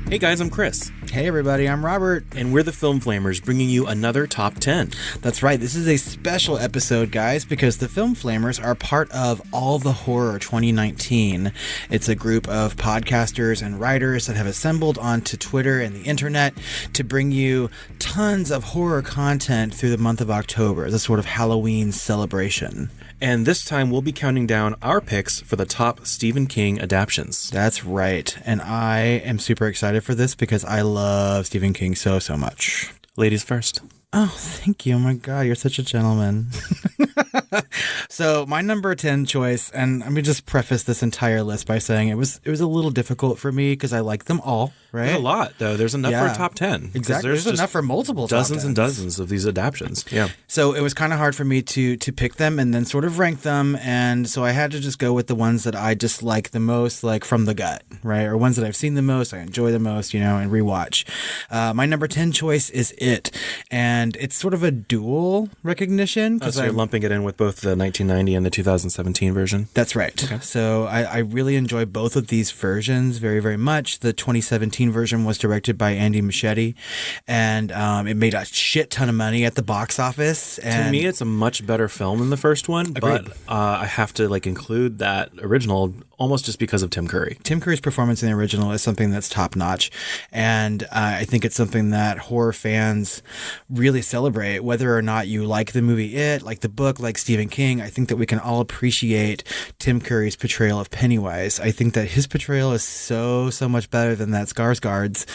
Hey guys, I'm Chris. Hey everybody, I'm Robert. And we're the Film Flamers, bringing you another Top 10. That's right, this is a special episode, guys, because the Film Flamers are part of All the Horror 2019. It's a group of podcasters and writers that have assembled onto Twitter and the internet to bring you tons of horror content through the month of October as a sort of Halloween celebration. And this time we'll be counting down our picks for the top Stephen King adaptations. That's right. And I am super excited for this because I love Stephen King so much. Ladies first. Oh, thank you. Oh my God, you're such a gentleman. So my number 10 choice, and let me just preface this entire list by saying it was a little difficult for me because I like them all, right? There's a lot, though. There's enough for a top 10. Exactly. There's enough for multiple dozens top and dozens of these adaptions. Yeah. So it was kind of hard for me to pick them and then sort of rank them. And so I had to just go with the ones that I just like the most, like from the gut, right? Or ones that I've seen the most, I enjoy the most, and rewatch. My number 10 choice is It. And it's sort of a dual recognition. So you're lumping it in with both the 1990 and the 2017 version? That's right. Okay. So I really enjoy both of these versions very, very much. The 2017 version was directed by Andy Muschietti, and it made a shit ton of money at the box office. And to me, it's a much better film than the first one, Agreed. But I have to include that original almost just because of Tim Curry. Tim Curry's performance in the original is something that's top-notch, and I think it's something that horror fans really celebrate, whether or not you like the movie It, like the book, like Stephen King. I think that we can all appreciate Tim Curry's portrayal of Pennywise. I think that his portrayal is so much better than that Skarsgård's,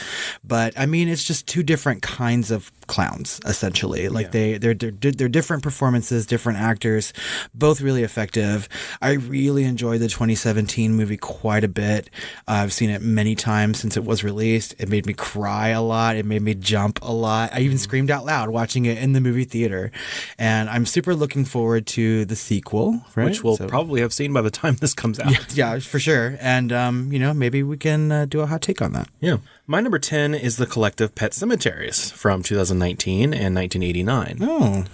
but I mean, it's just two different kinds of clowns, essentially. They're different performances, different actors, both really effective. I really enjoyed the 2017 movie quite a bit. I've seen it many times since it was released. It made me cry a lot. It made me jump a lot. I even screamed out loud watching it in the movie theater. And I'm super looking forward to the sequel, right? Which we'll probably have seen by the time this comes out. Yeah, for sure. And, maybe we can do a hot take on that. Yeah. My number 10 is the collective Pet Cemeteries from 2019 and 1989. Oh.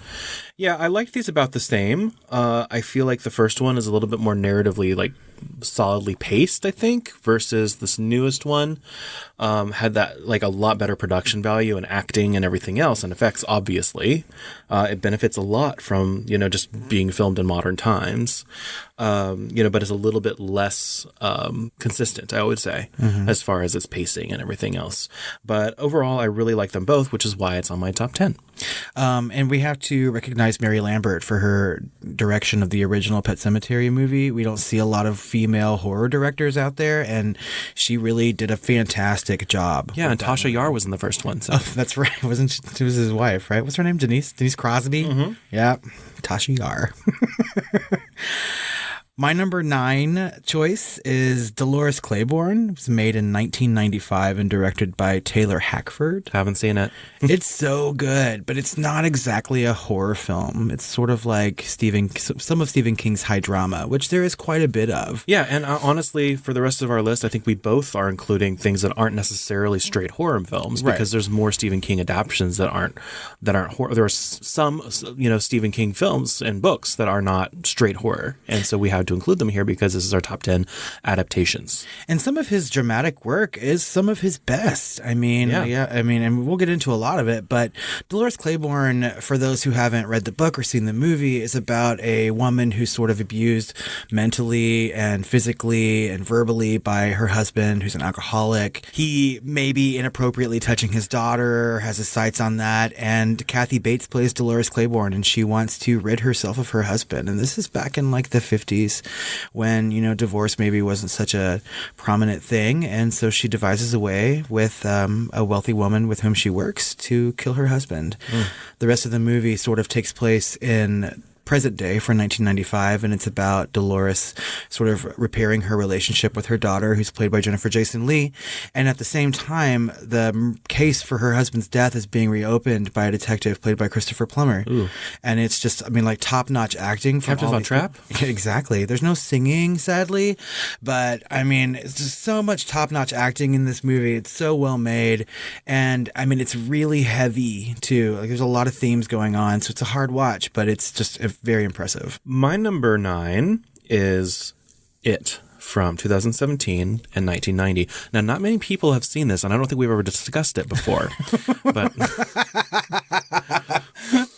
Yeah, I liked these about the same. I feel like the first one is a little bit more narratively, solidly paced, I think, versus this newest one. Had that, a lot better production value and acting and everything else, and effects, obviously. It benefits a lot from, just being filmed in modern times. But it's a little bit less consistent, I would say, as far as its pacing and everything else. But overall, I really like them both, which is why it's on my top 10. And we have to recognize Mary Lambert for her direction of the original Pet Sematary movie. We don't see a lot of female horror directors out there, and she really did a fantastic job. Yeah, and Tasha Yar was in the first one. So. Oh, that's right. She was his wife, right? What's her name? Denise Crosby? Mm-hmm. Yeah, Tasha Yar. My number 9 choice is Dolores Claiborne. It was made in 1995 and directed by Taylor Hackford. Haven't seen it. It's so good, but it's not exactly a horror film. It's sort of like some of Stephen King's high drama, which there is quite a bit of. Yeah, and honestly, for the rest of our list, I think we both are including things that aren't necessarily straight horror films, because there's more Stephen King adaptations that aren't horror. There are some, Stephen King films and books that are not straight horror, and so we had to include them here because this is our top 10 adaptations. And some of his dramatic work is some of his best. And we'll get into a lot of it, but Dolores Claiborne, for those who haven't read the book or seen the movie, is about a woman who's sort of abused mentally and physically and verbally by her husband, who's an alcoholic. He may be inappropriately touching his daughter, has his sights on that, and Kathy Bates plays Dolores Claiborne, and she wants to rid herself of her husband. And this is back in the 50s when, divorce maybe wasn't such a prominent thing. And so she devises a way with a wealthy woman with whom she works to kill her husband. The rest of the movie sort of takes place in present day for 1995, and it's about Dolores sort of repairing her relationship with her daughter, who's played by Jennifer Jason Leigh. And at the same time, the case for her husband's death is being reopened by a detective played by Christopher Plummer. Ooh. And it's just, top-notch acting. Captain's on Trap? Exactly. There's no singing, sadly, but it's just so much top-notch acting in this movie. It's so well made, and it's really heavy too. There's a lot of themes going on, so it's a hard watch, but it's just very impressive. My number 9 is It from 2017 and 1990. Now, not many people have seen this, and I don't think we've ever discussed it before, but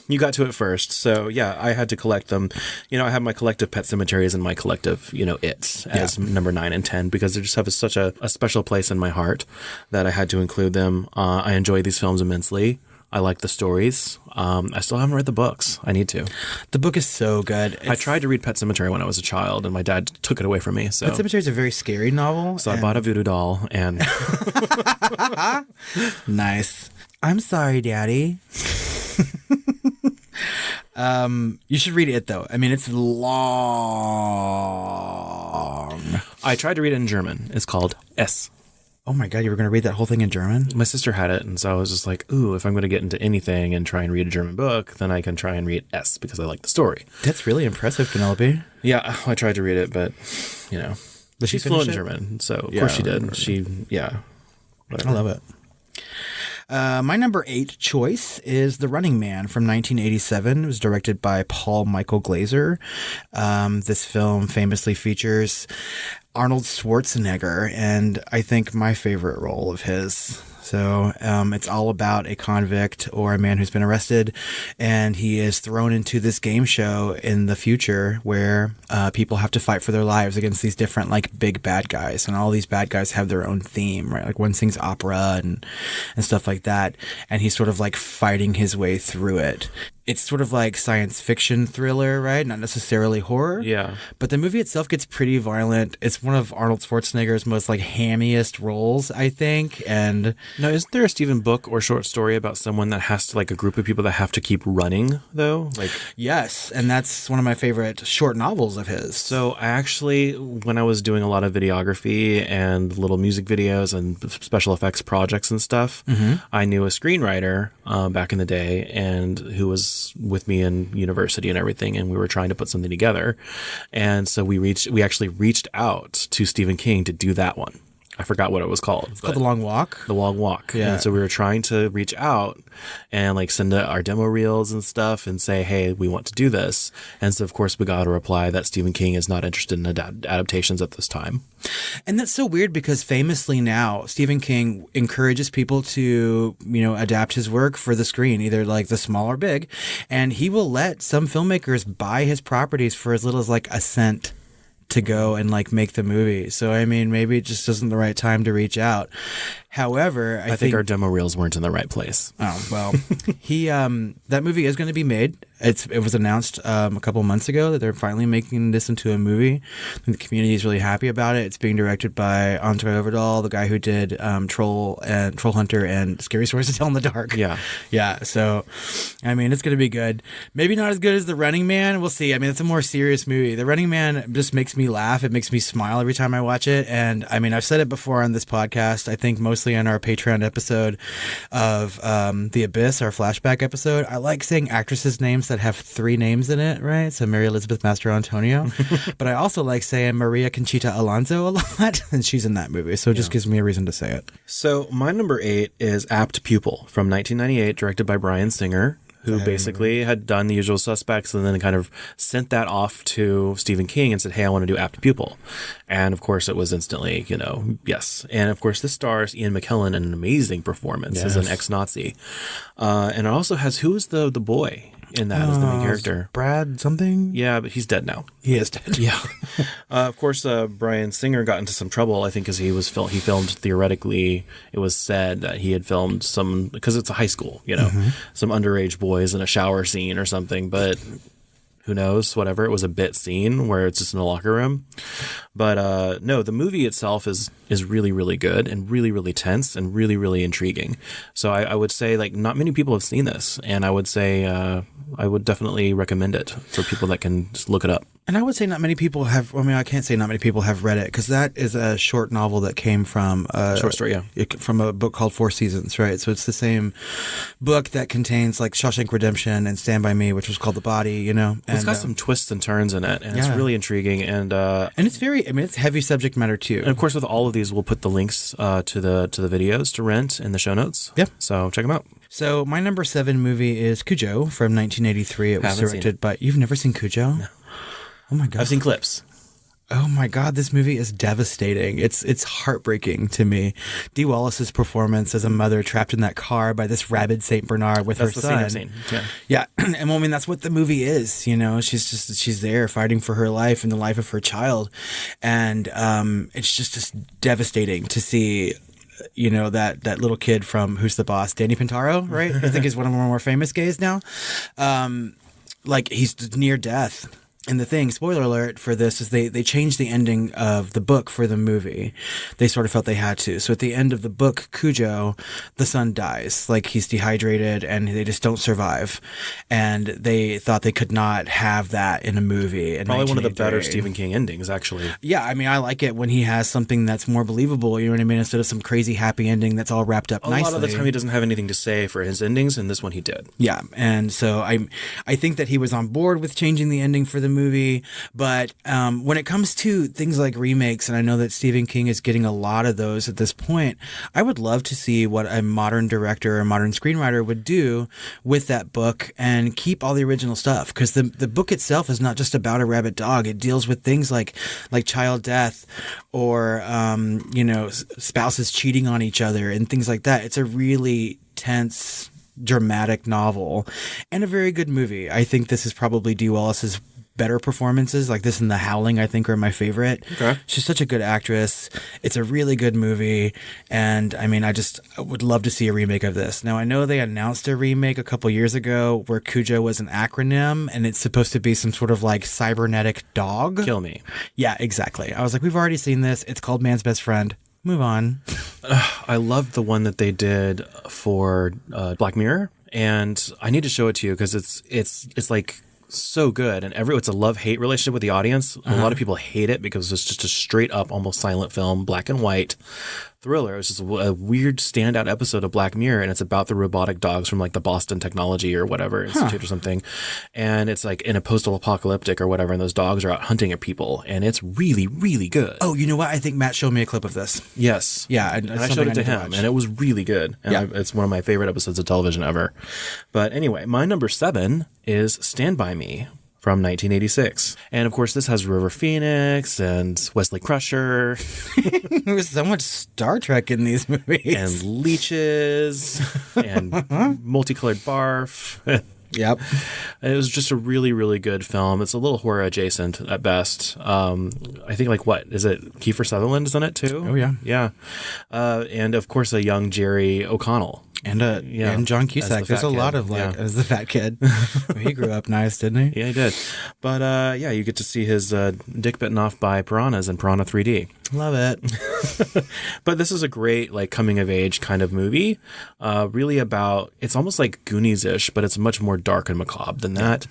you got to it first. So, yeah, I had to collect them. You know, I have my collective Pet Cemeteries and my collective, It as number 9 and 10 because they just have such a special place in my heart that I had to include them. I enjoy these films immensely. I like the stories. I still haven't read the books. I need to. The book is so good. I tried to read Pet Sematary when I was a child, and my dad took it away from me. So Pet Sematary is a very scary novel. So I bought a voodoo doll, and nice. I'm sorry, Daddy. You should read it though. I mean, it's long. I tried to read it in German. It's called S. Oh my God, you were going to read that whole thing in German? My sister had it, and so I was just like, ooh, if I'm going to get into anything and try and read a German book, then I can try and read S because I like the story. That's really impressive, Penelope. Yeah, I tried to read it, but, she's fluent in German, so of course she did. Whatever. I love it. My number 8 choice is The Running Man from 1987. It was directed by Paul Michael Glaser. This film famously features Arnold Schwarzenegger, and I think my favorite role of his. So it's all about a convict or a man who's been arrested, and he is thrown into this game show in the future where people have to fight for their lives against these different like big bad guys, and all these bad guys have their own theme, right? Like one sings opera and stuff like that, and he's sort of like fighting his way through it. It's sort of like science fiction thriller, right? Not necessarily horror. Yeah. But the movie itself gets pretty violent. It's one of Arnold Schwarzenegger's most like hammiest roles, I think. And now, isn't there a Stephen book or short story about someone that has to, like a group of people that have to keep running, though? Like, yes. And that's one of my favorite short novels of his. So I actually, when I was doing a lot of videography and little music videos and special effects projects and stuff, I knew a screenwriter back in the day and who was with me in university and everything, and we were trying to put something together. And so we actually reached out to Stephen King to do that one. I forgot what it was called. It's called The Long Walk. The Long Walk. Yeah. And so we were trying to reach out and like send our demo reels and stuff and say, hey, we want to do this. And so, of course, we got a reply that Stephen King is not interested in adaptations at this time. And that's so weird because famously now, Stephen King encourages people to, adapt his work for the screen, either like the small or big. And he will let some filmmakers buy his properties for as little as like a cent to go and like make the movie. So, I mean, maybe it just isn't the right time to reach out. However, I think our demo reels weren't in the right place. Oh, well, that movie is going to be made. It was announced a couple months ago that they're finally making this into a movie. And the community is really happy about it. It's being directed by Andre Overdahl, the guy who did Troll Hunter and Scary Stories to Tell in the Dark. Yeah. Yeah. So, I mean, it's going to be good. Maybe not as good as The Running Man. We'll see. I mean, it's a more serious movie. The Running Man just makes me laugh. It makes me smile every time I watch it. And I mean, I've said it before on this podcast. I think mostly on our Patreon episode of The Abyss, our flashback episode. I like saying actresses' names that have 3 names in it, right? So Mary Elizabeth Mastro Antonio. But I also like saying Maria Conchita Alonso a lot, and she's in that movie. So it just gives me a reason to say it. So my number 8 is Apt Pupil from 1998, directed by Bryan Singer, who basically had done The Usual Suspects and then kind of sent that off to Stephen King and said, hey, I want to do Apt Pupil. And of course, it was instantly, yes. And of course, this stars Ian McKellen in an amazing performance as an ex-Nazi. And it also has, who's the boy in that as the main character? Brad something? Yeah, but he's dead now. He is dead. Yeah. Of course, Bryan Singer got into some trouble, I think, because he filmed theoretically, it was said that he had filmed because it's a high school, some underage boys in a shower scene or something, but who knows, whatever. It was a bit scene where it's just in a locker room. But no, the movie itself is really, really good and really, really tense and really, really intriguing. So I would say, like, not many people have seen this, and I would say I would definitely recommend it for people that can just look it up. And I would say not many people have, I can't say not many people have read it, because that is a short novel that came from short story, from a book called 4 Seasons, right? So it's the same book that contains like Shawshank Redemption and Stand By Me, which was called The Body, And it's got some twists and turns in it, and it's really intriguing. And it's very, it's heavy subject matter too. And of course, with all of these, we'll put the links to the videos to rent in the show notes. Yep. So check them out. So my number 7 movie is Cujo from 1983. It was directed by. You've never seen Cujo? No. Oh my God. I've seen clips. Oh my God, this movie is devastating. It's heartbreaking to me. Dee Wallace's performance as a mother trapped in that car by this rabid Saint Bernard with her son. That's the scene. Yeah. Yeah, and well, I mean that's what the movie is. You know, she's there fighting for her life and the life of her child, and it's just devastating to see. You know, that little kid from Who's the Boss, Danny Pintaro, right? I think he's one of our more famous gays now. Like he's near death. And the thing, spoiler alert for this, is they changed the ending of the book for the movie. They sort of felt they had to. So at the end of the book, Cujo, the son dies. Like he's dehydrated and they just don't survive. And they thought they could not have that in a movie. Probably one of the better Stephen King endings, actually. Yeah, I mean, I like it when he has something that's more believable, you know what I mean? Instead of some crazy happy ending that's all wrapped up nicely. A lot of the time he doesn't have anything to say for his endings, and this one he did. Yeah, and so I think that he was on board with changing the ending for the movie, but when it comes to things like remakes, and I know that Stephen King is getting a lot of those at this point, I would love to see what a modern director or modern screenwriter would do with that book and keep all the original stuff, because the book itself is not just about a rabid dog. It deals with things like child death or spouses cheating on each other and things like that. It's a really tense, dramatic novel and a very good movie. I think this is probably Dee Wallace's better performances. Like this and The Howling, I think, are my favorite. Okay. She's such a good actress. It's a really good movie, and I mean, I would love to see a remake of this. Now, I know they announced a remake a couple years ago where Cujo was an acronym, and it's supposed to be some sort of like cybernetic dog. Kill me. Yeah, exactly. I was like, we've already seen this. It's called Man's Best Friend. Move on. I loved the one that they did for Black Mirror, and I need to show it to you because it's like so good, and it's a love-hate relationship with the audience. A lot of people hate it because it's just a straight up, almost silent film, black and white thriller. It was just a weird standout episode of Black Mirror, and it's about the robotic dogs from like the Boston Technology or whatever Institute or something, and it's like in a post-apocalyptic or whatever, and those dogs are out hunting at people, and it's really, really good. Oh, you know what? I think Matt showed me a clip of this. Yes. Yeah, and I showed it to him, and it was really good. And it's one of my favorite episodes of television ever. But anyway, my number 7 is Stand By Me from 1986. And of course, this has River Phoenix and Wesley Crusher. There's so much Star Trek in these movies. And leeches and multicolored barf. Yep. It was just a really, really good film. It's a little horror adjacent at best. I think what is it? Kiefer Sutherland is in it too? Oh, yeah. Yeah. And of course, a young Jerry O'Connell. And John Cusack. There's a lot of as the fat kid. He grew up nice, didn't he? Yeah, he did. But you get to see his dick bitten off by piranhas in Piranha 3D. Love it. But this is a great coming of age kind of movie. Really about, it's almost like Goonies-ish, but it's much more dark and macabre than that.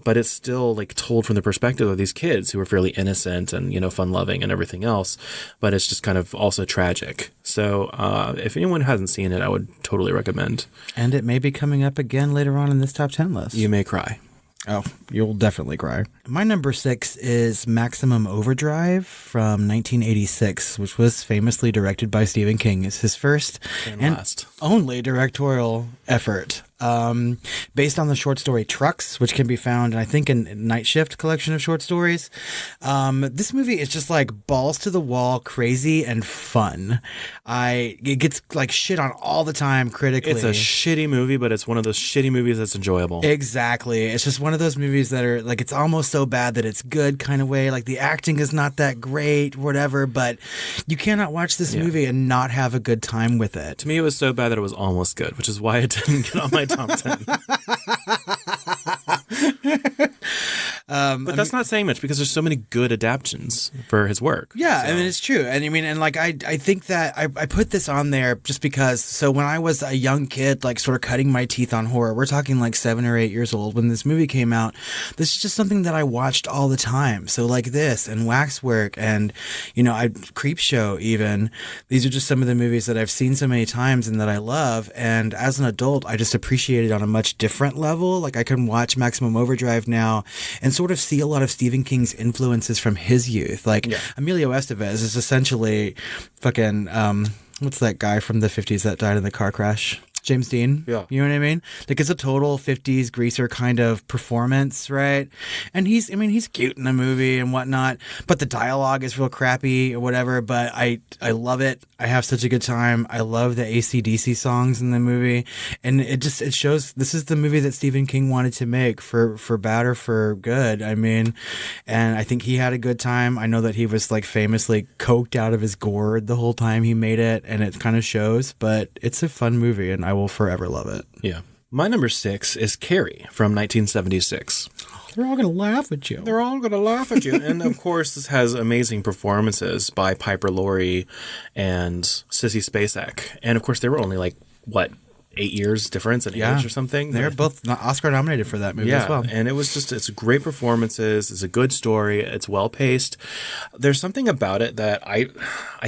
But it's still told from the perspective of these kids who are fairly innocent and fun loving and everything else. But it's just kind of also tragic. So if anyone hasn't seen it, I would totally recommend. And it may be coming up again later on in this top 10 list. You may cry. Oh, you'll definitely cry. My number 6 is Maximum Overdrive from 1986, which was famously directed by Stephen King. It's his first and last only directorial effort. Based on the short story Trucks, which can be found, I think, in Night Shift collection of short stories. This movie is just balls to the wall, crazy and fun. It gets shit on all the time critically. It's a shitty movie, but it's one of those shitty movies that's enjoyable. Exactly. It's just one of those movies that are it's almost so bad that it's good kind of way. The acting is not that great, whatever, but you cannot watch this movie and not have a good time with it. To me, it was so bad that it was almost good, which is why it didn't get on my top 10. But that's not saying much because there's so many good adaptions for his work. Yeah, so. I mean, it's true. And I mean, I think that I put this on there just because, so when I was a young kid, sort of cutting my teeth on horror, we're talking 7 or 8 years old when this movie came out, this is just something that I watched all the time. So this and Waxwork and, Creepshow even, these are just some of the movies that I've seen so many times and that I love. And as an adult, I just appreciate it on a much different level. I can watch Maximum Overdrive now and sort of see a lot of Stephen King's influences from his youth. Emilio Estevez is essentially fucking, what's that guy from the 50s that died in the car crash? James Dean. Yeah. You know what I mean? Like, it's a total 50s greaser kind of performance, right? And he's cute in the movie and whatnot, but the dialogue is real crappy or whatever, but I love it. I have such a good time. I love the AC/DC songs in the movie. And it shows this is the movie that Stephen King wanted to make for bad or for good. I mean, and I think he had a good time. I know that he was like famously coked out of his gourd the whole time he made it, and it kind of shows, but it's a fun movie and I will forever love it. Yeah. My number 6 is Carrie from 1976. They're all going to laugh at you. They're all going to laugh at you. And of course, this has amazing performances by Piper Laurie and Sissy Spacek. And of course, they were only like, 8 years difference in age or something. They're both Oscar nominated for that movie as well. And it's great performances. It's a good story. It's well paced. There's something about it that I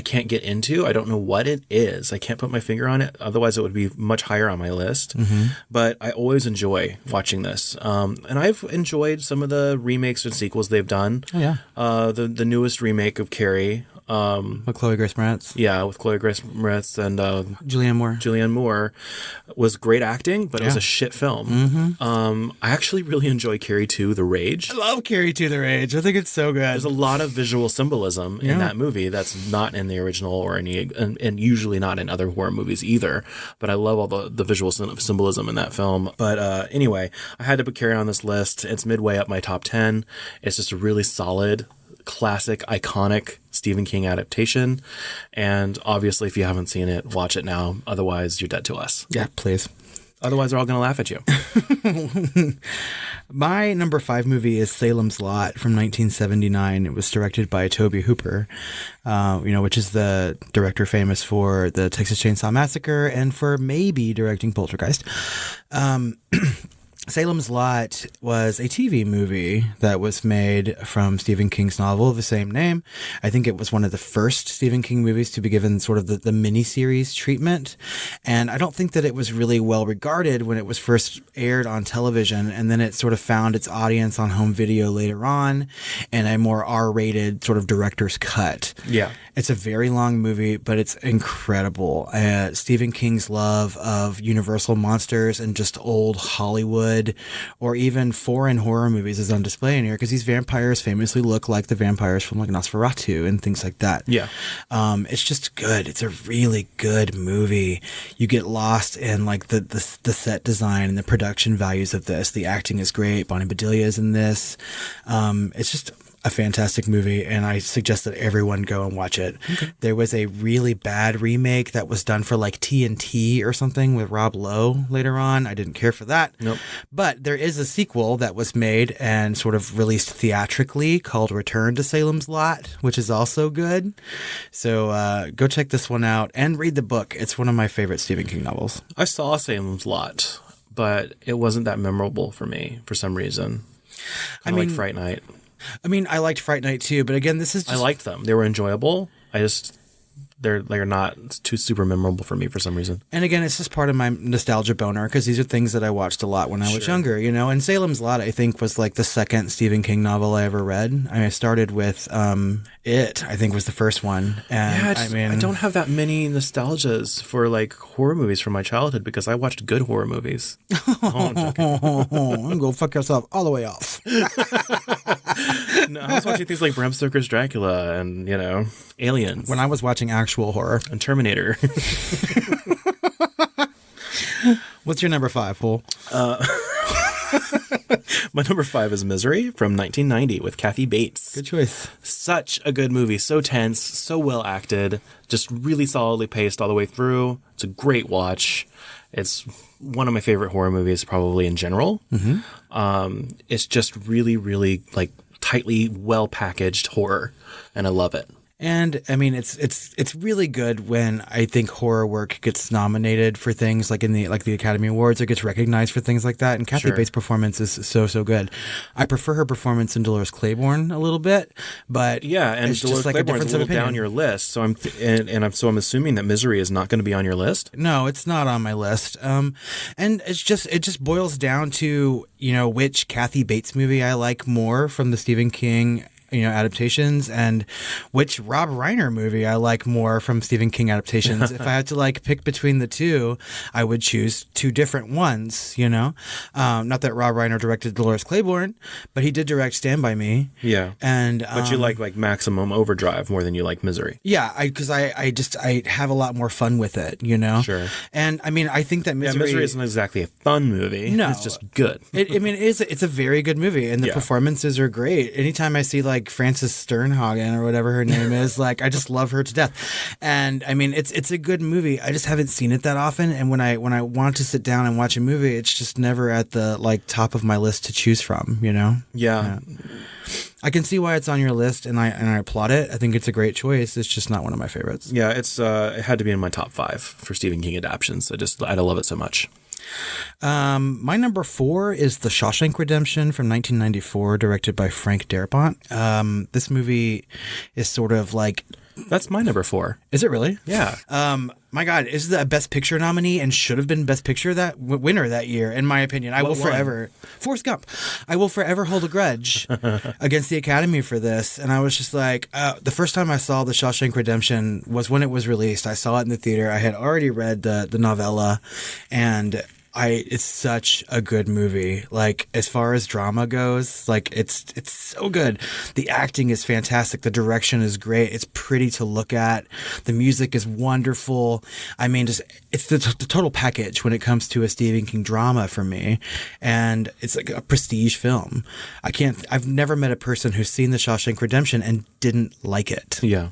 can't get into. I don't know what it is. I can't put my finger on it. Otherwise, it would be much higher on my list. Mm-hmm. But I always enjoy watching this. And I've enjoyed some of the remakes and sequels they've done. Oh, yeah. The newest remake of Carrie. With Chloe Grace Moretz. Yeah, with Chloe Grace Moretz and Julianne Moore was great acting, but it was a shit film. Mm-hmm. I actually really enjoy Carrie 2, The Rage. I love Carrie 2, The Rage. I think it's so good. There's a lot of visual symbolism in that movie that's not in the original or any, and usually not in other horror movies either. But I love all the visual symbolism in that film. But anyway, I had to put Carrie on this list. It's midway up my top 10. It's just a really solid, classic, iconic Stephen King adaptation. And obviously, if you haven't seen it, watch it now. Otherwise, you're dead to us. Yeah, please. Otherwise, they're all going to laugh at you. My number 5 movie is Salem's Lot from 1979. It was directed by Tobe Hooper, which is the director famous for the Texas Chainsaw Massacre and for maybe directing Poltergeist. Salem's Lot was a TV movie that was made from Stephen King's novel of the same name. I think it was one of the first Stephen King movies to be given sort of the miniseries treatment. And I don't think that it was really well regarded when it was first aired on television. And then it sort of found its audience on home video later on in a more R-rated sort of director's cut. Yeah. It's a very long movie, but it's incredible. Stephen King's love of Universal monsters and just old Hollywood or even foreign horror movies is on display in here because these vampires famously look like the vampires from like Nosferatu and things like that. Yeah. It's just good. It's a really good movie. You get lost in like the set design and the production values of this. The acting is great. Bonnie Bedelia is in this. It's just a fantastic movie, and I suggest that everyone go and watch it. Okay. There was a really bad remake that was done for like TNT or something with Rob Lowe later on. I didn't care for that. Nope. But there is a sequel that was made and sort of released theatrically called Return to Salem's Lot, which is also good. So go check this one out and read the book. It's one of my favorite Stephen King novels. I saw Salem's Lot, but it wasn't that memorable for me for some reason. I mean, like Fright Night. I mean, I liked Fright Night too, but again, this is just... I liked them. They were enjoyable. They're not too super memorable for me for some reason. And again, it's just part of my nostalgia boner because these are things that I watched a lot when I was younger, you know. And Salem's Lot, I think, was like the second Stephen King novel I ever read. I mean, I started with It, I think, was the first one. And I don't have that many nostalgias for like horror movies from my childhood because I watched good horror movies. I'm joking. Go fuck yourself all the way off. No, I was watching things like Bram Stoker's Dracula and, Aliens. When I was watching actual horror. And Terminator. What's your number 5, fool? My number 5 is Misery from 1990 with Kathy Bates. Good choice. Such a good movie. So tense, so well acted, just really solidly paced all the way through. It's a great watch. It's one of my favorite horror movies probably in general. Mm-hmm. It's just really, really like tightly well packaged horror, and I love it. And I mean, it's really good when I think horror work gets nominated for things like in the Academy Awards or gets recognized for things like that. And Kathy Bates' performance is so good. I prefer her performance in Dolores Claiborne a little bit, but yeah, and it's Dolores just like Claiborne's a little down your list. So I'm assuming that Misery is not going to be on your list. No, it's not on my list. And it just boils down to which Kathy Bates movie I like more from the Stephen King adaptations, and which Rob Reiner movie I like more from Stephen King adaptations. If I had to like pick between the two, I would choose two different ones, not that Rob Reiner directed Dolores Claiborne, but he did direct Stand By Me. Yeah. And but you like Maximum Overdrive more than you like Misery. Yeah, because I have a lot more fun with it, Sure. And I mean, I think that Misery isn't exactly a fun movie. No, it's just good. It's a very good movie, and the performances are great. Anytime I see like Frances Sternhagen or whatever her name is, like I just love her to death. And I mean, it's a good movie. I just haven't seen it that often, and when I want to sit down and watch a movie, it's just never at the like top of my list to choose from. Yeah. I can see why it's on your list, and I applaud it. I think it's a great choice. It's just not one of my favorites. Yeah, it had to be in my top 5 for Stephen King adaptations. I love it so much. My number 4 is The Shawshank Redemption from 1994, directed by Frank Darabont. This movie is sort of like... That's my number 4. Is it really? Yeah. My God, is the Best Picture nominee and should have been Best Picture winner that year, in my opinion. I will forever... Forrest Gump. I will forever hold a grudge against the Academy for this. And I was just like, the first time I saw The Shawshank Redemption was when it was released. I saw it in the theater. I had already read the novella, and... it's such a good movie. Like, as far as drama goes, like it's so good. The acting is fantastic. The direction is great. It's pretty to look at. The music is wonderful. I mean, it's the total package when it comes to a Stephen King drama for me. And it's like a prestige film. I've never met a person who's seen The Shawshank Redemption and didn't like it. Yeah.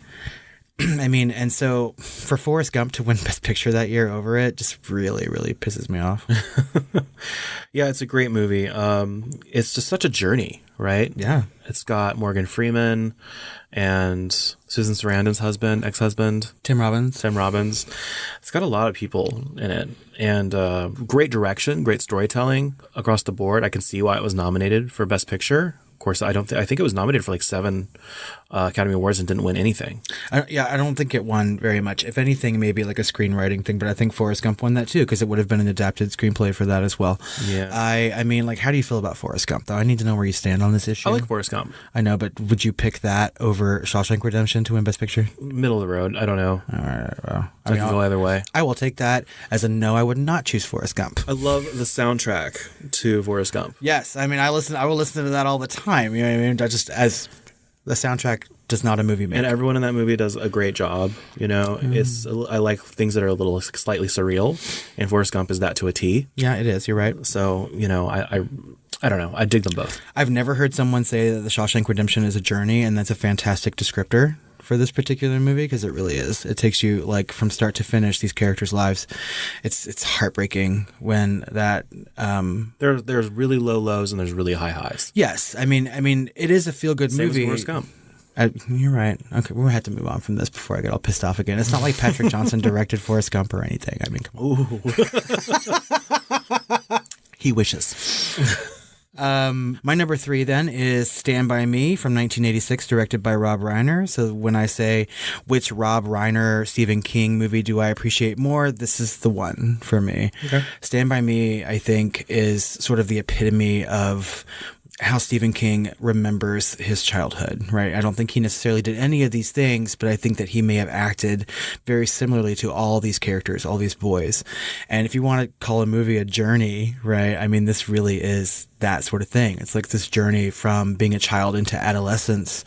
I mean, and so for Forrest Gump to win Best Picture that year over it just really, really pisses me off. Yeah, it's a great movie. It's just such a journey, right? Yeah. It's got Morgan Freeman and Susan Sarandon's ex-husband. Tim Robbins. It's got a lot of people in it. And great direction, great storytelling across the board. I can see why it was nominated for Best Picture. Of course, I think it was nominated for like 7 Academy Awards and didn't win anything. I don't think it won very much. If anything, maybe like a screenwriting thing, but I think Forrest Gump won that too, because it would have been an adapted screenplay for that as well. Yeah. I mean, like, how do you feel about Forrest Gump, though? I need to know where you stand on this issue. I like Forrest Gump. I know, but would you pick that over Shawshank Redemption to win Best Picture? Middle of the road. I don't know. All right, well. I can go either way. I will take that as a no. I would not choose Forrest Gump. I love the soundtrack to Forrest Gump. Yes, I mean, I will listen to that all the time. You know what I mean? Just as the soundtrack does not a movie make. And everyone in that movie does a great job. I like things that are a little slightly surreal, and Forrest Gump is that to a T. Yeah, it is. You're right. So I don't know. I dig them both. I've never heard someone say that The Shawshank Redemption is a journey, and that's a fantastic descriptor for this particular movie, because it really is. It takes you like from start to finish these characters' lives. It's heartbreaking when that there's really low lows and there's really high highs. Yes, I mean it is a feel good movie. Same as Forrest Gump. You're right. Okay, we'll have to move on from this before I get all pissed off again. It's not like Patrick Johnson directed Forrest Gump or anything. I mean, come on. He wishes. My number 3 then is Stand By Me from 1986, directed by Rob Reiner. So when I say which Rob Reiner Stephen King movie do I appreciate more, this is the one for me. Okay. Stand By Me, I think, is sort of the epitome of how Stephen King remembers his childhood, right? I don't think he necessarily did any of these things, but I think that he may have acted very similarly to all these characters, all these boys. And if you want to call a movie a journey, right? I mean, this really is that sort of thing. It's like this journey from being a child into adolescence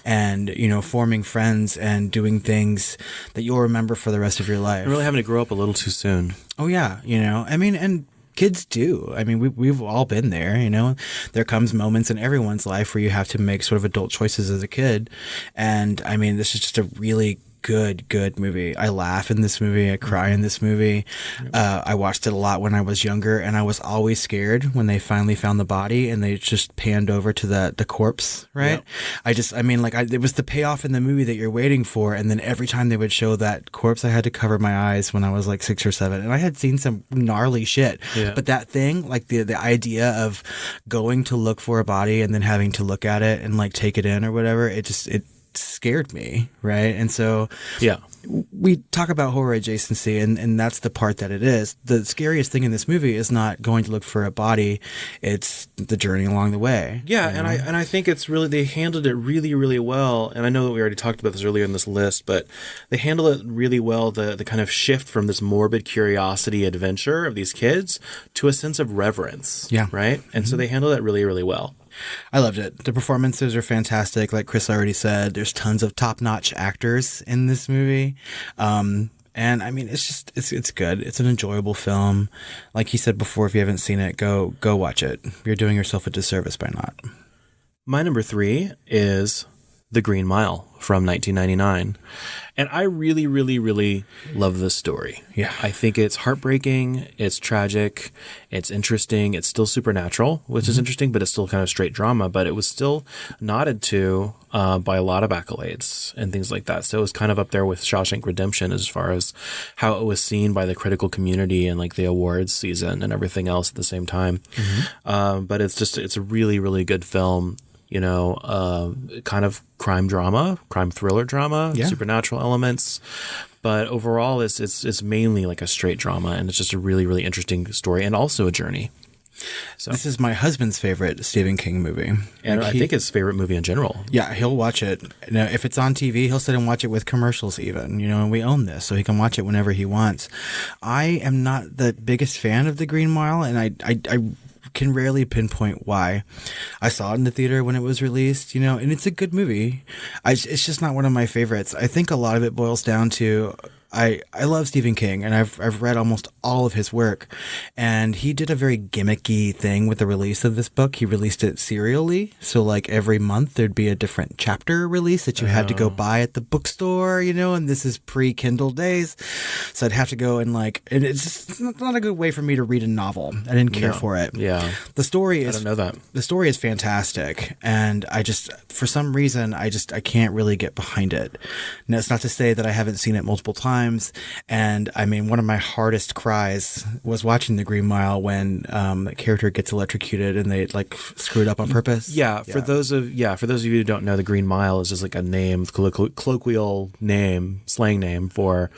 and, forming friends and doing things that you'll remember for the rest of your life. And really having to grow up a little too soon. Oh, yeah. I mean, and kids do. I mean, we've all been there, There comes moments in everyone's life where you have to make sort of adult choices as a kid. And I mean, this is just a really good movie. I laugh in this movie. I cry in this movie. I watched it a lot when I was younger, and I was always scared when they finally found the body and they just panned over to the corpse, right? Yep. It was the payoff in the movie that you're waiting for, and then every time they would show that corpse, I had to cover my eyes when I was like 6 or 7, and I had seen some gnarly shit. Yeah. But that thing, like the idea of going to look for a body and then having to look at it and like take it in or whatever, scared me, right? And so Yeah. we talk about horror adjacency, and that's the part that it is. The scariest thing in this movie is not going to look for a body; it's the journey along the way. Yeah, and I think it's really, they handled it really, really well. And I know that we already talked about this earlier in this list, but they handle it really well. The kind of shift from this morbid curiosity adventure of these kids to a sense of reverence. Yeah. Right. And so they handle that really, really well. I loved it. The performances are fantastic. Like Chris already said, there's tons of top-notch actors in this movie. And I mean, it's good. It's an enjoyable film. Like he said before, if you haven't seen it, go watch it. You're doing yourself a disservice by not. My number 3 is The Green Mile from 1999. And I really, really, really love this story. Yeah. I think it's heartbreaking. It's tragic. It's interesting. It's still supernatural, which is interesting, but it's still kind of straight drama. But it was still nodded to by a lot of accolades and things like that. So it was kind of up there with Shawshank Redemption as far as how it was seen by the critical community and like the awards season and everything else at the same time. But it's a really, really good film. You know, kind of crime thriller drama, supernatural elements. But overall, it's mainly like a straight drama, and it's just a really, really interesting story and also a journey. So this is my husband's favorite Stephen King movie. And I think his favorite movie in general. Yeah, he'll watch it. You know, if it's on TV, he'll sit and watch it with commercials even, you know, and we own this, so he can watch it whenever he wants. I am not the biggest fan of The Green Mile, and I can rarely pinpoint why. I saw it in the theater when it was released, you know, and it's a good movie. It's just not one of my favorites. I think a lot of it boils down to I love Stephen King, and I've read almost all of his work, and he did a very gimmicky thing with the release of this book. He released it serially, so like every month there'd be a different chapter release that you had to go buy at the bookstore, you know, and this is pre-Kindle days, so I'd have to go and and it's just not a good way for me to read a novel. I didn't care for it. Yeah. The story is, I don't know that. The story is fantastic, and I just, for some reason, I can't really get behind it. Now, it's not to say that I haven't seen it multiple times. And I mean, one of my hardest cries was watching The Green Mile when the character gets electrocuted and they like screw it up on purpose. Yeah. For those of you who don't know, The Green Mile is just like a name, colloquial name, slang name for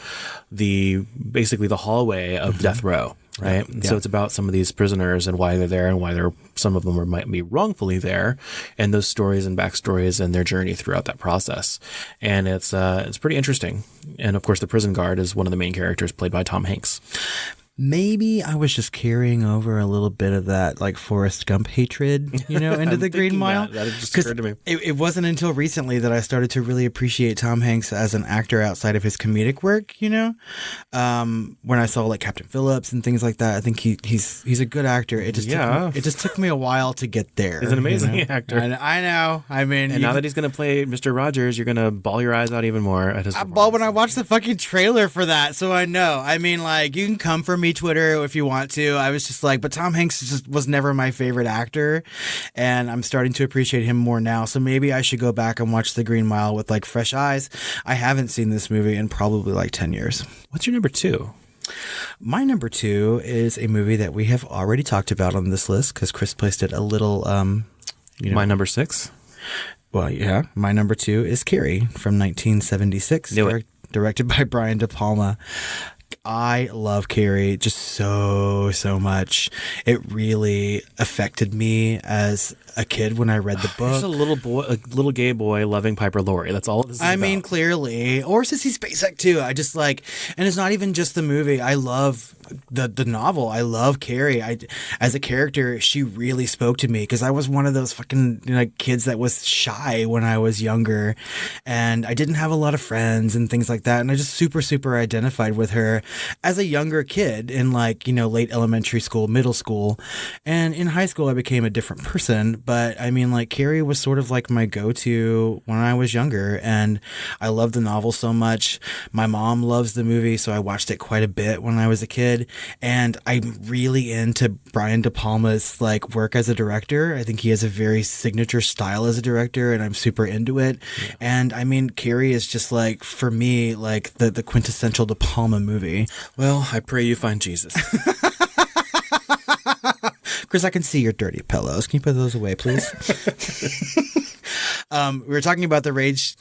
basically the hallway of death row. Right. And so it's about some of these prisoners and why they're there and why some of them might be wrongfully there, and those stories and backstories and their journey throughout that process. And it's pretty interesting. And of course, the prison guard is one of the main characters, played by Tom Hanks. Maybe I was just carrying over a little bit of that like Forrest Gump hatred, you know, into The Green Mile. That just occurred to me. It wasn't until recently that I started to really appreciate Tom Hanks as an actor outside of his comedic work, you know. When I saw like Captain Phillips and things like that, I think he's a good actor. It just took me a while to get there. He's an amazing actor. I know. I mean, and now that he's going to play Mr. Rogers, you're going to bawl your eyes out even more at his performance. Well, when I watched the fucking trailer for that, so I know. I mean, like, you can come for me, Twitter, if you want to. I was just like, but Tom Hanks just was never my favorite actor, and I'm starting to appreciate him more now. So maybe I should go back and watch The Green Mile with like fresh eyes. I haven't seen this movie in probably like 10 years. What's your number 2? My number 2 is a movie that we have already talked about on this list because Chris placed it a little. My number 6. Well, yeah, my number 2 is Carrie from 1976, directed by Brian De Palma. I love Carrie just so much. It really affected me as a kid when I read the book. There's a little gay boy loving Piper Laurie. That's all this is I about. mean, clearly. Or Sissy Spacek, too. I just like, and it's not even just the movie. I love the novel. I love Carrie. As a character, she really spoke to me because I was one of those fucking kids that was shy when I was younger, and I didn't have a lot of friends and things like that. And I just super identified with her as a younger kid in late elementary school, middle school, and in high school I became a different person. But I mean, Carrie was sort of like my go-to when I was younger, and I love the novel so much. My mom loves the movie, so I watched it quite a bit when I was a kid, and I'm really into Brian De Palma's work as a director. I think he has a very signature style as a director, and I'm super into it. Yeah. And I mean, Carrie is just for me, the quintessential De Palma movie. Well, I pray you find Jesus. Chris, I can see your dirty pillows. Can you put those away, please? We were talking about The Rage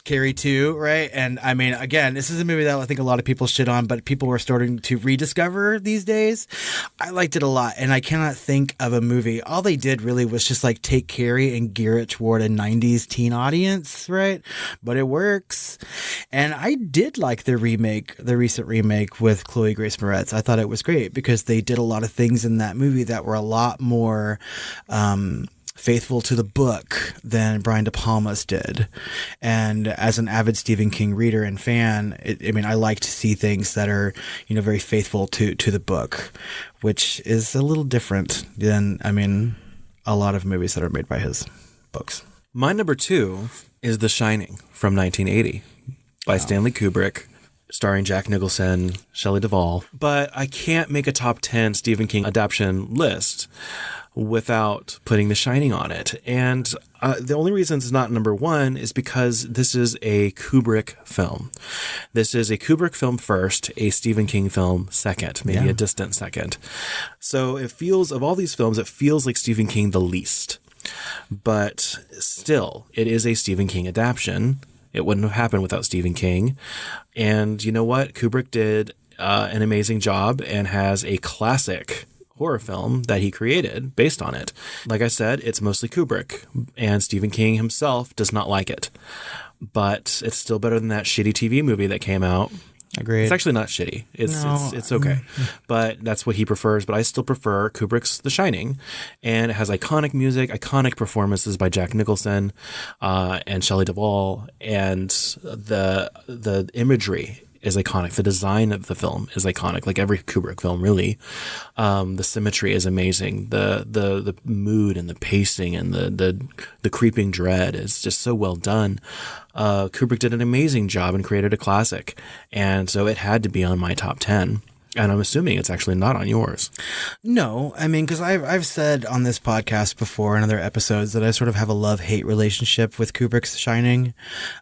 Carrie 2, right? And I mean, again, this is a movie that I think a lot of people shit on, but people were starting to rediscover these days. I liked it a lot, and I cannot think of a movie. All they did really was just like take Carrie and gear it toward a 90s teen audience, right? But it works. And I did like the recent remake with Chloe Grace Moretz. I thought it was great because they did a lot of things in that movie that were a lot more faithful to the book than Brian De Palma's did. And as an avid Stephen King reader and fan, I like to see things that are, very faithful to the book, which is a little different than, a lot of movies that are made by his books. My number 2 is The Shining from 1980 by Stanley Kubrick, starring Jack Nicholson, Shelley Duvall. But I can't make a top 10 Stephen King adaptation list without putting The Shining on it. And the only reason it's not number 1 is because this is a Kubrick film. This is a Kubrick film first, a Stephen King film second, maybe a distant second. So it feels, of all these films, it feels like Stephen King the least. But still, it is a Stephen King adaptation. It wouldn't have happened without Stephen King. And you know what? Kubrick did an amazing job and has a classic horror film that he created based on it. Like I said, it's mostly Kubrick, and Stephen King himself does not like it. But it's still better than that shitty TV movie that came out. Agreed. It's actually not shitty. It's okay. But that's what he prefers. But I still prefer Kubrick's The Shining. And it has iconic music, iconic performances by Jack Nicholson and Shelley Duvall. And the imagery is iconic. The design of the film is iconic, like every Kubrick film, really. The symmetry is amazing. The mood and the pacing and the creeping dread is just so well done. Kubrick did an amazing job and created a classic. And so it had to be on my top 10. And I'm assuming it's actually not on yours. No, because I've said on this podcast before in other episodes that I sort of have a love-hate relationship with Kubrick's Shining.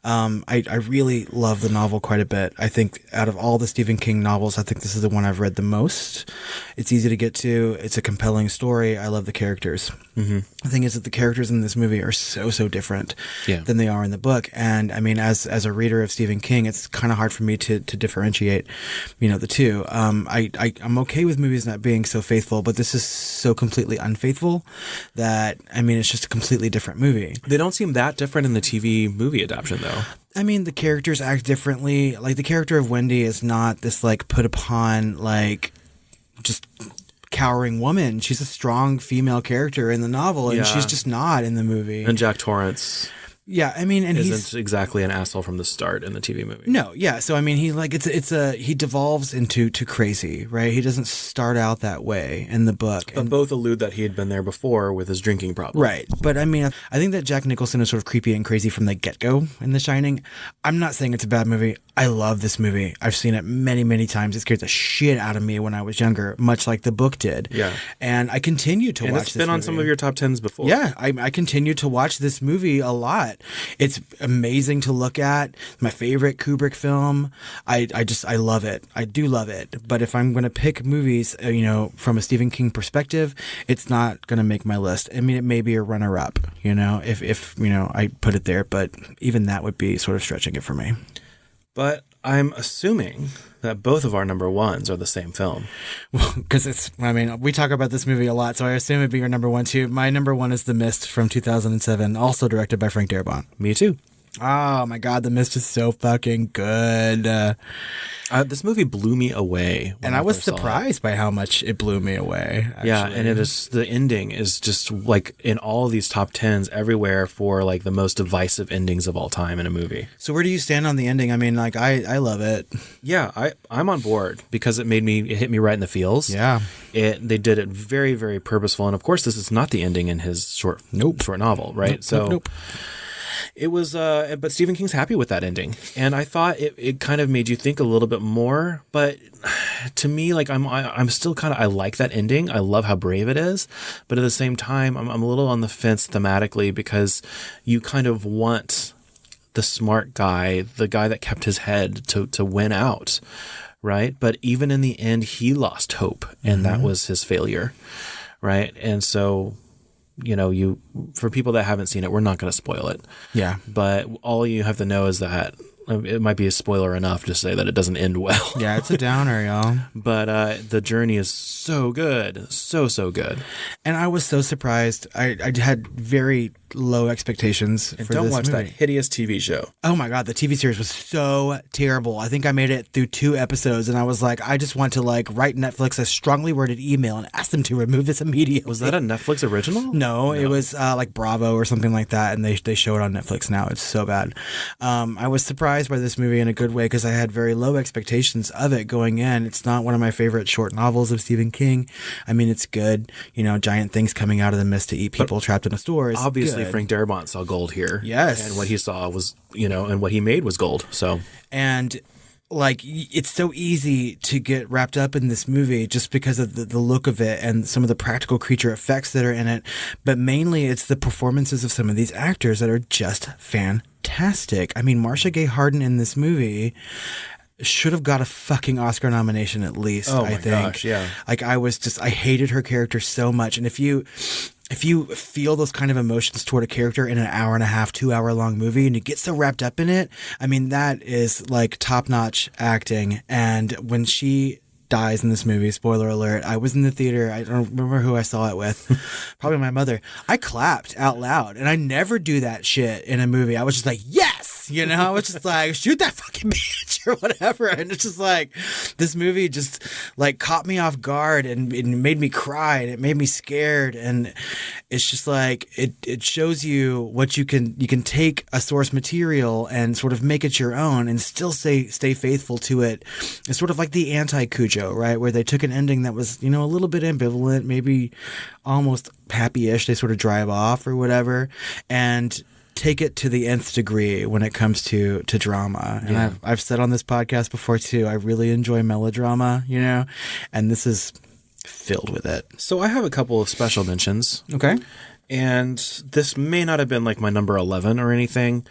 I really love the novel quite a bit. I think out of all the Stephen King novels, I think this is the one I've read the most. It's easy to get to. It's a compelling story. I love the characters. Mm-hmm. The thing is that the characters in this movie are so different than they are in the book. And as a reader of Stephen King, it's kind of hard for me to differentiate, the two. I'm okay with movies not being so faithful, but this is so completely unfaithful that, it's just a completely different movie. They don't seem that different in the TV movie adaptation, though. The characters act differently. Like, the character of Wendy is not this, put upon, just cowering woman. She's a strong female character in the novel, and she's just not in the movie. And Jack Torrance. Yeah, and isn't exactly an asshole from the start in the TV movie. No, yeah. So he devolves into crazy, right? He doesn't start out that way in the book. But both allude that he had been there before with his drinking problem. Right. But I think that Jack Nicholson is sort of creepy and crazy from the get-go in The Shining. I'm not saying it's a bad movie. I love this movie. I've seen it many, many times. It scared the shit out of me when I was younger, much like the book did. Yeah. And I continue to watch this movie. It's been on some of your top 10s before. Yeah, I continue to watch this movie a lot. It's amazing to look at. My favorite Kubrick film. I love it. I do love it. But if I'm going to pick movies, from a Stephen King perspective, it's not going to make my list. It may be a runner-up, if I put it there. But even that would be sort of stretching it for me. But I'm assuming that both of our number 1s are the same film. Well, because we talk about this movie a lot, so I assume it'd be your number 1 too. My number 1 is The Mist from 2007, also directed by Frank Darabont. Me too. Oh my God, The Mist is so fucking good. This movie blew me away. And I was surprised by how much it blew me away. Actually. Yeah, and the ending is just like in all of these top 10s everywhere for like the most divisive endings of all time in a movie. So where do you stand on the ending? I love it. Yeah, I'm on board because it hit me right in the feels. Yeah. They did it very, very purposeful. And of course, this is not the ending in his short novel, right? Nope. It was, but Stephen King's happy with that ending. And I thought it kind of made you think a little bit more. But to me, I'm still I like that ending. I love how brave it is. But at the same time, I'm a little on the fence thematically because you kind of want the smart guy, the guy that kept his head to win out, right? But even in the end, he lost hope. And that was his failure, right? And so for people that haven't seen it, we're not going to spoil it. Yeah. But all you have to know is that it might be a spoiler enough to say that it doesn't end well. Yeah, it's a downer, y'all. But the journey is so good. So good. And I was so surprised. I had very low expectations and for don't this watch movie. that hideous TV show. Oh my God, the TV series was so terrible. I think I made it through 2 episodes and I was like, I just want to write Netflix a strongly worded email and ask them to remove this immediately. Was that a Netflix original? No, it was like Bravo or something like that, and they show it on Netflix now. It's so bad. I was surprised by this movie in a good way because I had very low expectations of it going in. It's not one of my favorite short novels of Stephen King. I mean, it's good. Giant things coming out of the mist to eat people trapped in a store. Is obviously, good. Frank Darabont saw gold here. Yes. And what he saw was, and what he made was gold. So. And it's so easy to get wrapped up in this movie just because of the look of it and some of the practical creature effects that are in it. But mainly it's the performances of some of these actors that are just fantastic. I mean, Marcia Gay Harden in this movie should have got a fucking Oscar nomination at least. Oh my I think. gosh, yeah. I hated her character so much. And if you feel those kind of emotions toward a character in an 1.5-hour, 2-hour long movie and you get so wrapped up in it, I mean, that is top-notch acting. And when she dies in this movie, spoiler alert, I was in the theater. I don't remember who I saw it with. Probably my mother. I clapped out loud, and I never do that shit in a movie. I was just like, yes! I was just like, shoot that fucking bitch or whatever. And it's just like, this movie just caught me off guard and it made me cry and it made me scared. And it's just like, it shows you what you can take a source material and sort of make it your own and still stay faithful to it. It's sort of like the anti-Cujo, right? Where they took an ending that was, a little bit ambivalent, maybe almost happy-ish. They sort of drive off or whatever. And take it to the nth degree when it comes to drama. And Yeah. I've said on this podcast before too, I really enjoy melodrama, and this is filled with it. So I have a couple of special mentions. Okay. And this may not have been my number 11 or anything,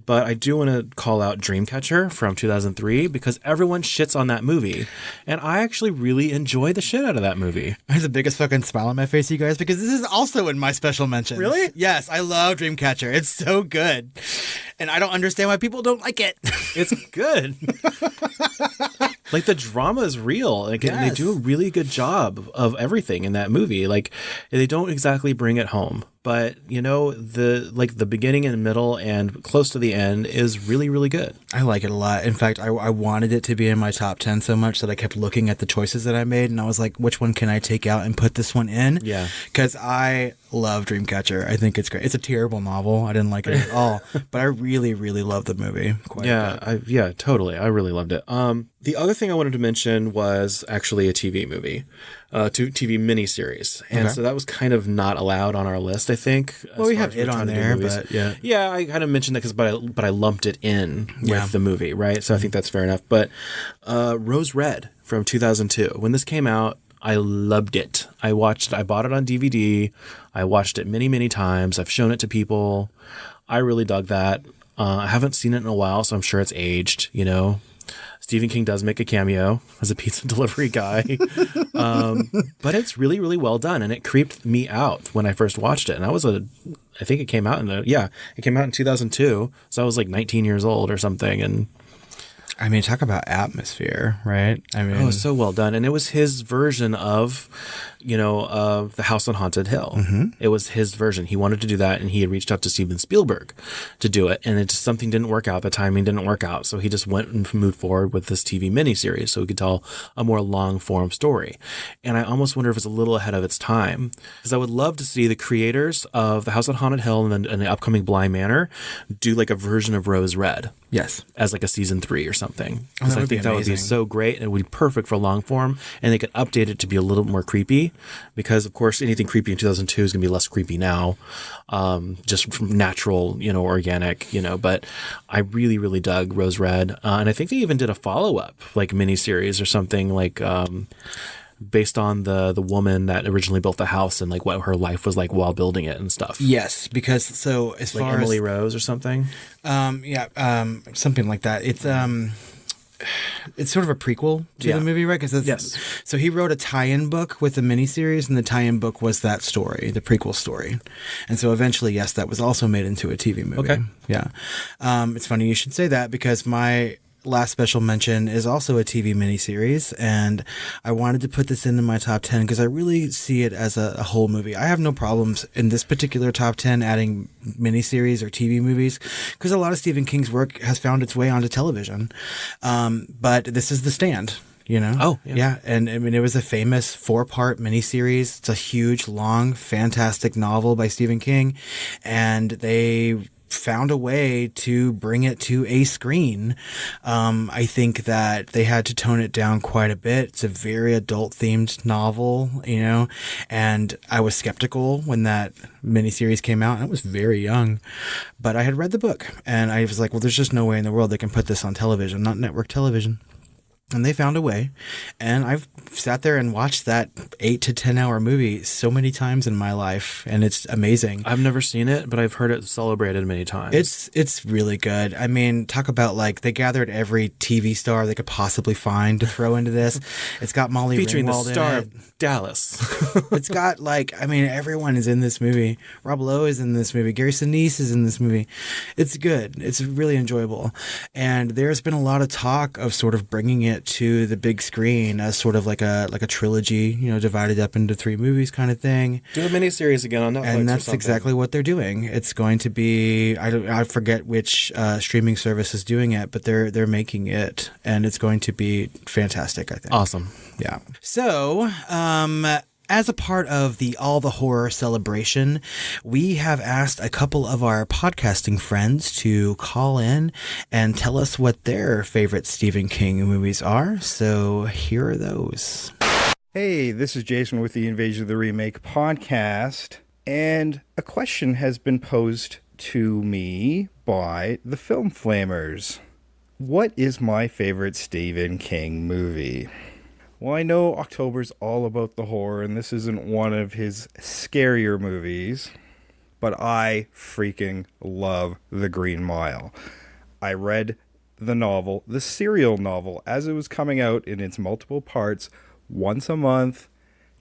but I do want to call out Dreamcatcher from 2003 because everyone shits on that movie. And I actually really enjoy the shit out of that movie. I have the biggest fucking smile on my face, you guys, because this is also in my special mentions. Really? Yes, I love Dreamcatcher. It's so good. And I don't understand why people don't like it. It's good. The drama is real. And they do a really good job of everything in that movie. They don't exactly bring it home. But, the beginning and middle and close to the end is really, really good. I like it a lot. In fact, I wanted it to be in my top 10 so much that I kept looking at the choices that I made. And I was like, which one can I take out and put this one in? Yeah. Because I love Dreamcatcher. I think it's great. It's a terrible novel. I didn't like it at all. But I really, really love the movie. Quite a bit. Totally. I really loved it. The other thing I wanted to mention was actually a TV movie, TV miniseries. And so that was kind of not allowed on our list, I think. Well, we have it on there, but yeah. Yeah, I kind of mentioned that but I lumped it in with the movie, right? So I think that's fair enough. But Rose Red from 2002, when this came out, I loved it. I bought it on DVD. I watched it many, many times. I've shown it to people. I really dug that. I haven't seen it in a while, so I'm sure it's aged, Stephen King does make a cameo as a pizza delivery guy. But it's really, really well done. And it creeped me out when I first watched it. And I think it came out it came out in 2002. So I was 19 years old or something. And I mean, talk about atmosphere, right? I mean, it was so well done. And it was his version of, of The House on Haunted Hill. Mm-hmm. It was his version. He wanted to do that, and he had reached out to Steven Spielberg to do it. And something didn't work out. The timing didn't work out. So he just went and moved forward with this TV miniseries so he could tell a more long-form story. And I almost wonder if it's a little ahead of its time. Because I would love to see the creators of The House on Haunted Hill and the upcoming Bly Manor do a version of Rose Red. Yes. As a season 3 or something. Because I think that would be so great and it would be perfect for long form. And they could update it to be a little more creepy because, of course, anything creepy in 2002 is going to be less creepy now. Just from natural, organic, But I really, really dug Rose Red. And I think they even did a follow-up, miniseries or something based on the woman that originally built the house and what her life was while building it and stuff. Yes, because so as far Emily as Rose or something. something like that. It's it's sort of a prequel to Yeah. the movie, right? Yes. So he wrote a tie-in book with the miniseries, and the tie-in book was that story, the prequel story. And so eventually, yes, that was also made into a TV movie. Okay. Yeah. It's funny you should say that because my last special mention is also a TV miniseries, and I wanted to put this into my top 10 because I really see it as a whole movie. I have no problems in this particular top 10 adding miniseries or TV movies because a lot of Stephen King's work has found its way onto television. But this is The Stand. You know? Oh, yeah. Yeah. And I mean, it was a famous 4-part miniseries. It's a huge, long, fantastic novel by Stephen King. And they found a way to bring it to a screen. I think that they had to tone it down quite a bit. It's a very adult themed novel, you know, and I was skeptical when that miniseries came out. I was very young, but I had read the book and I was like, well, there's just no way in the world they can put this on television, not network television. And they found a way, and I've sat there and watched that 8 to 10 hour movie so many times in my life, and it's amazing. I've never seen it, but I've heard it celebrated many times. It's really good. I mean, talk about like they gathered every TV star they could possibly find to throw into this. It's got Molly Featuring Ringwald the star in it. of Dallas. It's got like, I mean, everyone is in this movie. Rob Lowe is in this movie. Gary Sinise is in this movie. It's good. It's really enjoyable. And there's been a lot of talk of sort of bringing it to the big screen as sort of like a trilogy, you know, divided up into 3 movies kind of thing. Do a miniseries again on Netflix. And that's or something. exactly what they're doing. It's going to be, I forget which streaming service is doing it, but they're making it, and it's going to be fantastic, I think. Awesome. Yeah. So, as a part of the All the Horror celebration, we have asked a couple of our podcasting friends to call in and tell us what their favorite Stephen King movies are. So here are those. Hey, this is Jason with the Invasion of the Remake podcast, and a question has been posed to me by the Film Flamers. What is my favorite Stephen King movie? Well, I know October's all about the horror, and this isn't one of his scarier movies, but I freaking love The Green Mile. I read the novel, the serial novel, as it was coming out in its multiple parts, once a month,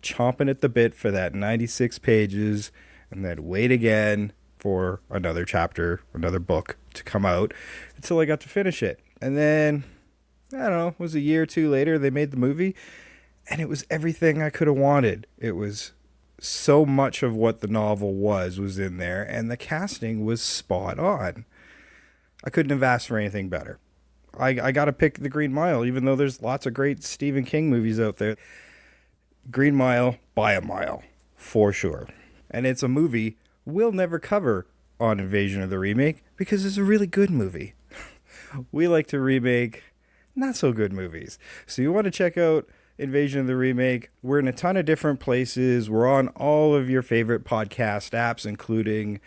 chomping at the bit for that 96 pages, and then wait again for another chapter, another book to come out, until I got to finish it. And then I don't know, it was a year or two later, they made the movie, and it was everything I could have wanted. It was so much of what the novel was in there, and the casting was spot on. I couldn't have asked for anything better. I got to pick The Green Mile, even though there's lots of great Stephen King movies out there. Green Mile by a mile, for sure. And it's a movie we'll never cover on Invasion of the Remake, because it's a really good movie. We like to remake not so good movies. So you want to check out Invasion of the Remake. We're in a ton of different places. We're on all of your favorite podcast apps, including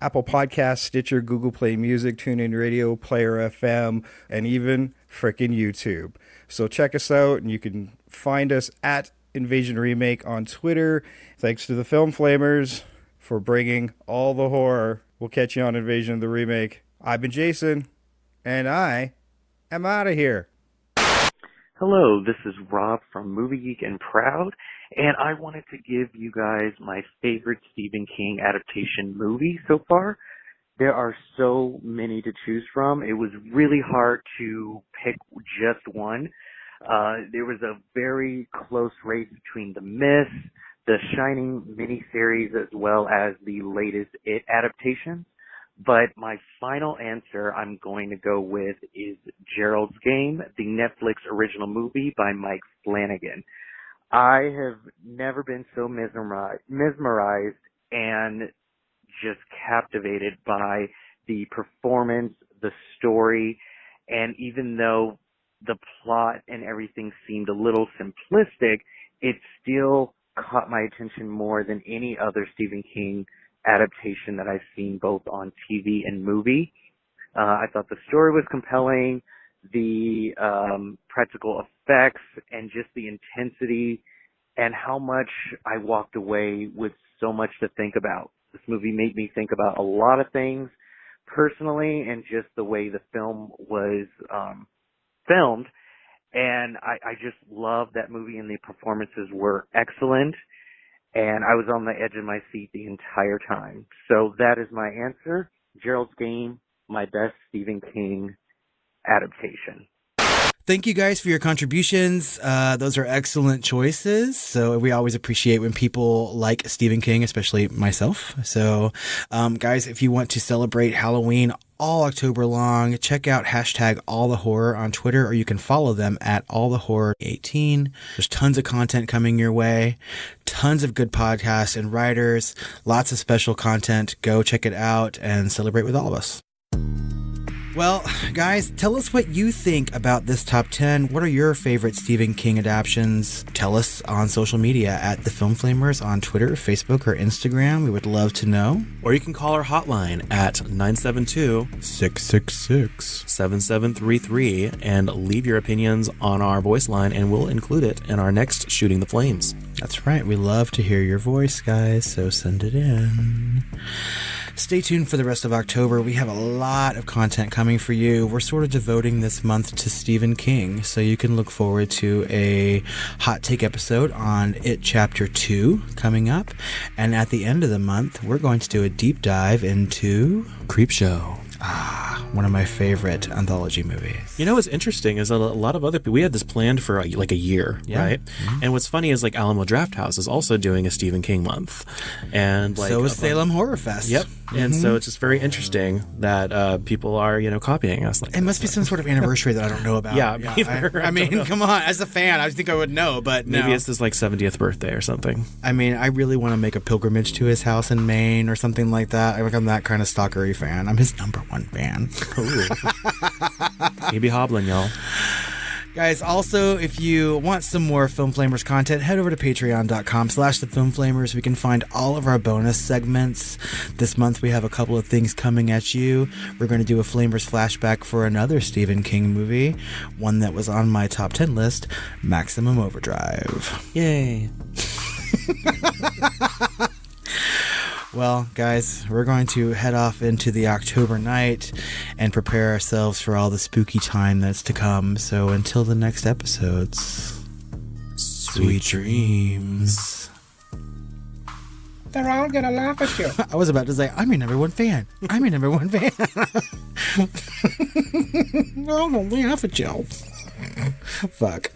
Apple Podcasts, Stitcher, Google Play Music, TuneIn Radio, Player FM, and even frickin' YouTube. So check us out, and you can find us at Invasion Remake on Twitter. Thanks to the Film Flamers for bringing all the horror. We'll catch you on Invasion of the Remake. I've been Jason, and I am out of here. Hello, this is Rob from Movie Geek and Proud, and I wanted to give you guys my favorite Stephen King adaptation movie so far. There are so many to choose from. It was really hard to pick just one. There was a very close race between The Mist, the Shining miniseries, as well as the latest It adaptation. But my final answer I'm going to go with is Gerald's Game, the Netflix original movie by Mike Flanagan. I have never been so mesmerized and just captivated by the performance, the story, and even though the plot and everything seemed a little simplistic, it still caught my attention more than any other Stephen King adaptation that I've seen both on TV and movie. I thought the story was compelling, the practical effects, and just the intensity, and how much I walked away with so much to think about. This movie made me think about a lot of things personally, and just the way the film was filmed. And I just loved that movie, and the performances were excellent. And I was on the edge of my seat the entire time. So that is my answer. Gerald's Game, my best Stephen King adaptation. Thank you guys for your contributions. Those are excellent choices. So we always appreciate when people like Stephen King, especially myself. So, guys, if you want to celebrate Halloween all October long, check out hashtag #AllTheHorror on Twitter, or you can follow them at AllTheHorror18. There's tons of content coming your way, tons of good podcasts and writers, lots of special content. Go check it out and celebrate with all of us. Well, guys, tell us what you think about this top 10. What are your favorite Stephen King adaptations? Tell us on social media at The Film Flamers on Twitter, Facebook, or Instagram. We would love to know. Or you can call our hotline at 972-666-7733 and leave your opinions on our voice line, and we'll include it in our next Shooting the Flames. That's right. We love to hear your voice, guys, so send it in. Stay tuned for the rest of October. We have a lot of content coming for you. We're sort of devoting this month to Stephen King, so you can look forward to a hot take episode on It Chapter 2 coming up. And at the end of the month, we're going to do a deep dive into Creepshow. One of my favorite anthology movies. You know what's interesting is a lot of other people, we had this planned for like a year, right? Mm-hmm. And what's funny is like Alamo Drafthouse is also doing a Stephen King month. And like, so is Salem Horror Fest. Yep. Mm-hmm. And so it's just very interesting that people are, copying us. Like it must be some sort of anniversary that I don't know about. Yeah. I mean, come on. As a fan, I think I would know, but maybe it's his like 70th birthday or something. I mean, I really want to make a pilgrimage to his house in Maine or something like that. I'm that kind of stalkery fan. I'm his number one fan. He be hobbling, y'all. Guys, also, if you want some more Film Flamers content, head over to patreon.com/thefilmflamers. We can find all of our bonus segments. This month, we have a couple of things coming at you. We're going to do a Flamers flashback for another Stephen King movie, one that was on my top 10 list, Maximum Overdrive. Yay. Well, guys, we're going to head off into the October night and prepare ourselves for all the spooky time that's to come. So until the next episodes, sweet dreams. They're all gonna laugh at you. I was about to say, I'm your number one fan. I'm your number one fan. They're all gonna laugh at you. Fuck.